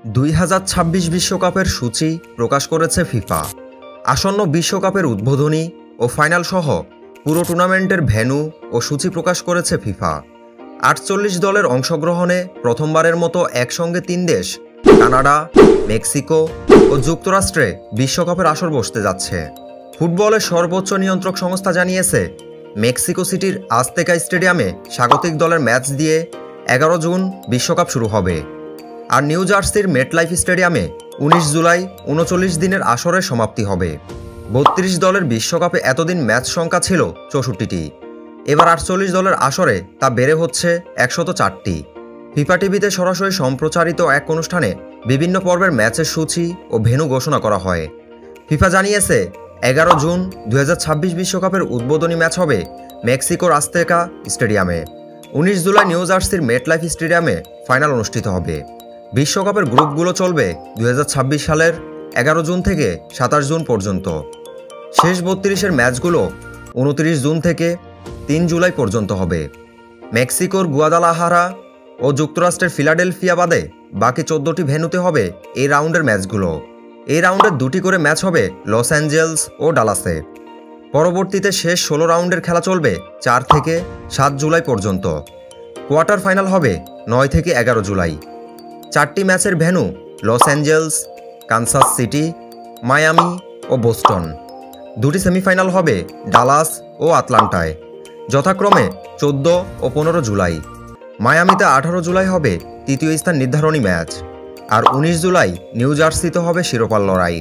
2026 বিশ্বকাপের সূচি প্রকাশ করেছে ফিফা। আসন্ন বিশ্বকাপের উদ্বোধনী ও ফাইনাল সহ পুরো টুর্নামেন্টের ভেন্যু ও সূচি প্রকাশ করেছে ফিফা। 48 দলের অংশগ্রহণে প্রথমবারের মতো একসঙ্গে 3 দেশ কানাডা, মেক্সিকো ও যুক্তরাষ্ট্রে বিশ্বকাপের আসর বসতে যাচ্ছে। ফুটবলের সর্বোচ্চ নিয়ন্ত্রক সংস্থা জানিয়েছে, মেক্সিকো সিটির আজতেকা স্টেডিয়ামে স্বাগতিক দলের ম্যাচ দিয়ে 11 জুন বিশ্বকাপ শুরু হবে। আর নিউ জার্সির মেটলাইফ স্টেডিয়ামে 19 জুলাই 39 দিনের আসরের সমাপ্তি হবে। 32 দলের বিশ্বকাপে এতদিন ম্যাচ সংখ্যা ছিল 64টি। এবার 48 দলের আসরে তা বেড়ে হচ্ছে 104টি। ফিফা টিভিতে সরাসরি সম্প্রচারিত এক অনুষ্ঠানে বিভিন্ন পর্বের ম্যাচের সূচি ও ভেন্যু ঘোষণা করা হয়। ফিফা জানিয়েছে, 11 জুন 2026 বিশ্বকাপের উদ্বোধনী ম্যাচ হবে মেক্সিকোর আজতেকা স্টেডিয়ামে। 19 জুলাই নিউ জার্সির মেটলাইফ স্টেডিয়ামে ফাইনাল অনুষ্ঠিত হবে। বিশ্বকাপের গ্রুপগুলো চলবে 2026 সালের 11 জুন থেকে 27 জুন পর্যন্ত। শেষ 32-এর ম্যাচগুলো 29 জুন থেকে 3 জুলাই পর্যন্ত হবে। মেক্সিকোর গুয়াদালাহারা ও যুক্তরাষ্ট্রের ফিলাডেলফিয়া বাদে বাকি 14টি ভেন্যুতে হবে এই রাউন্ডের ম্যাচগুলো। এই রাউন্ডের 2টি করে ম্যাচ হবে লস অ্যাঞ্জেলস ও ডালাসে। পরবর্তীতে শেষ 16 রাউন্ডের খেলা চলবে 4 থেকে 7 জুলাই পর্যন্ত। কোয়ার্টার ফাইনাল হবে 9 থেকে 11 জুলাই। 4টি ম্যাচের venue Los Angeles, Kansas City, Miami ও বোস্টন। 2টি সেমিফাইনাল হবে ডালাস ও আটলান্টায়, যথাক্রমে 14 ও 15 জুলাই। মায়ামিতে 18 জুলাই হবে তৃতীয় স্থান নির্ধারণী ম্যাচ, আর 19 জুলাই নিউ জার্সিতে হবে শিরোপার লড়াই।